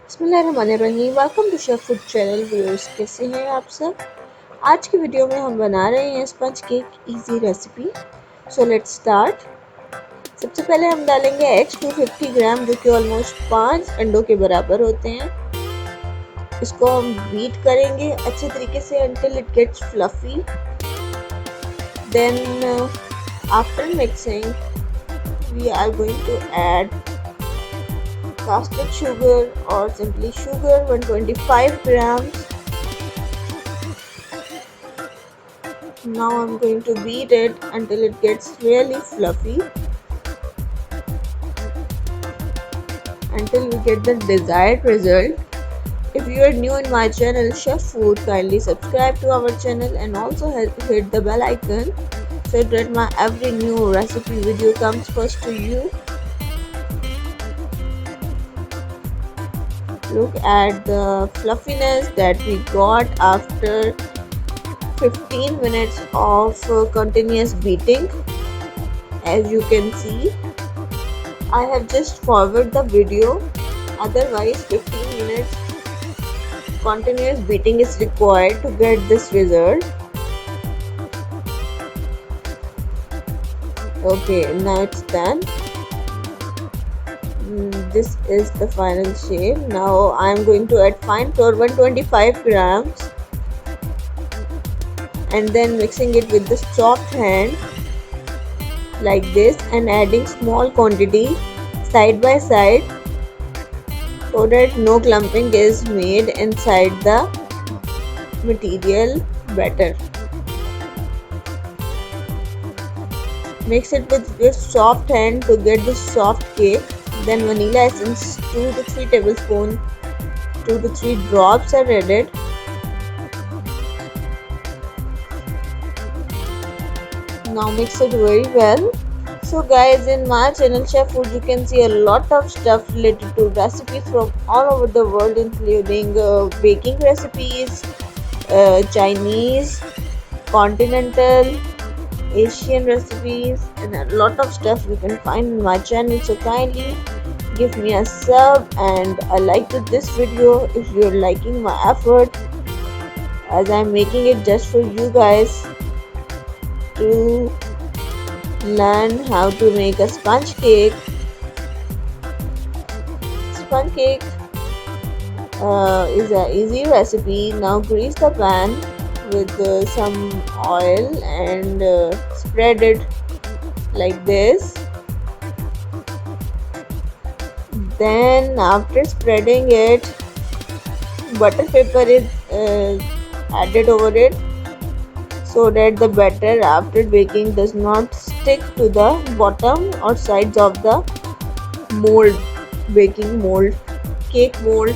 बिस्मिल्लाहिर्रहमानिर्रहीम। Welcome to chef food channel viewers, कैसे हैं आप सब। आज की वीडियो में हम बना रहे हैं sponge cake easy recipe. So let's start. सबसे पहले हम डालेंगे एग्स 250 ग्राम, जो कि ऑलमोस्ट 5 अंडों के बराबर होते हैं। इसको हम बीट करेंगे अच्छे तरीके से until it gets fluffy. Then after mixing we are going to add castered sugar or simply sugar 125 grams. Now I'm going to beat it until it gets really fluffy, until we get the desired result. If you are new in my channel Chef Food, kindly subscribe to our channel and also hit the bell icon so that my every new recipe video comes first to you. Look at the fluffiness that we got after 15 minutes of continuous beating. As you can see, I have just forwarded the video, otherwise 15 minutes continuous beating is required to get this result. Okay, now it's done. This is the final shape. Now I am going to add fine flour 125 grams and then mixing it with the soft hand like this and adding small quantity side by side so that no clumping is made inside the material batter. Mix it with your soft hand to get the soft cake. Then vanilla essence 2 to 3 tablespoons, 2 to 3 drops are added. Now mix it very well. So guys, in my channel Chef Food, you can see a lot of stuff related to recipes from all over the world, including baking recipes, Chinese, continental, Asian recipes, and a lot of stuff you can find in my channel. So kindly give me a sub and a like to this video if you're liking my effort, as I'm making it just for you guys to learn how to make a sponge cake. Sponge cake is an easy recipe. Now grease the pan with some oil and spread it like this. Then after spreading it, butter paper is added over it so that the batter after baking does not stick to the bottom or sides of the mold, baking mold, cake mold.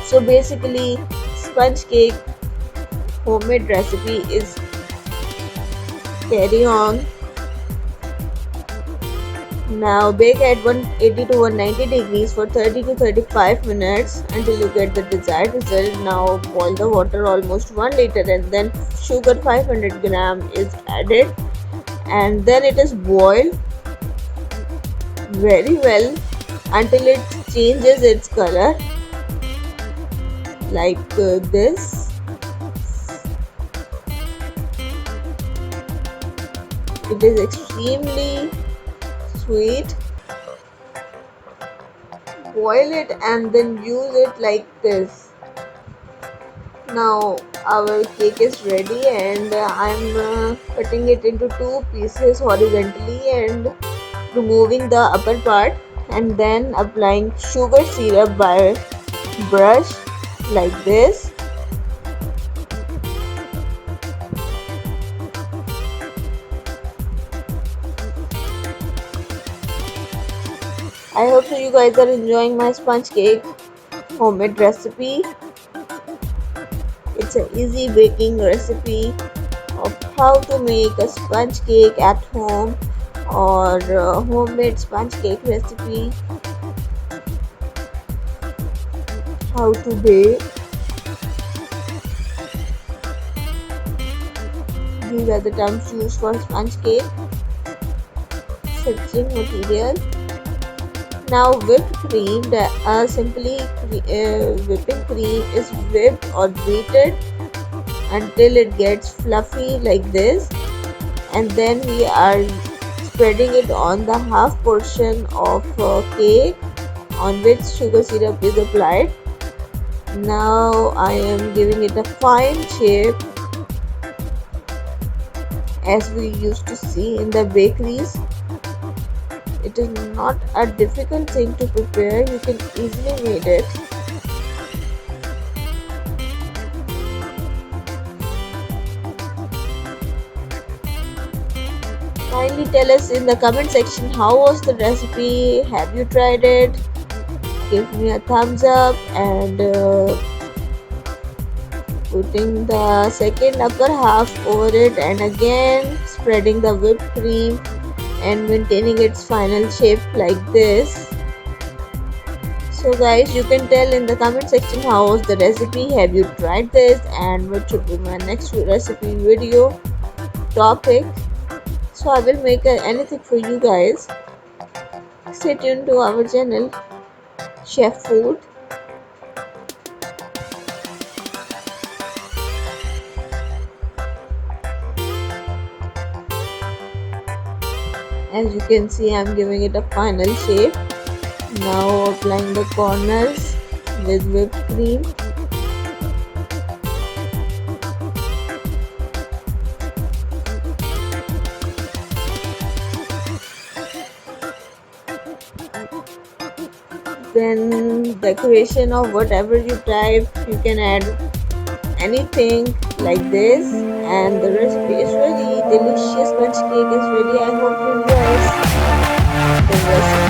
So basically, sponge cake homemade recipe is carry on. Now bake at 180 to 190 degrees for 30 to 35 minutes until you get the desired result. Now boil the water almost 1 liter and then sugar 500 gram is added and then it is boiled very well until it changes its color like this. It is extremely sweet. Boil it and then use it like this. Now our cake is ready and I'm cutting it into 2 pieces horizontally and removing the upper part and then applying sugar syrup by brush like this. I hope so you guys are enjoying my sponge cake homemade recipe. It's an easy baking recipe of how to make a sponge cake at home or homemade sponge cake recipe, how to bake. These are the terms used for sponge cake. Fixing material. Now whipped cream, whipping cream is whipped or beaten until it gets fluffy like this, and then we are spreading it on the half portion of cake on which sugar syrup is applied. Now I am giving it a fine shape as we used to see in the bakeries. It is not a difficult thing to prepare, you can easily make it. Kindly tell us in the comment section how was the recipe, have you tried it? Give me a thumbs up and putting the second upper half over it and again spreading the whipped cream and maintaining its final shape like this. So guys, you can tell in the comment section how was the recipe, have you tried this, and what should be my next recipe video topic. So I will make anything for you guys. Stay tuned to our channel Chef Food. As you can see, I'm giving it a final shape. Now applying the corners with whipped cream. Then decoration of whatever you type, you can add anything like this, and the recipe is ready. Delicious sponge cake is ready. I hope you enjoy the recipe.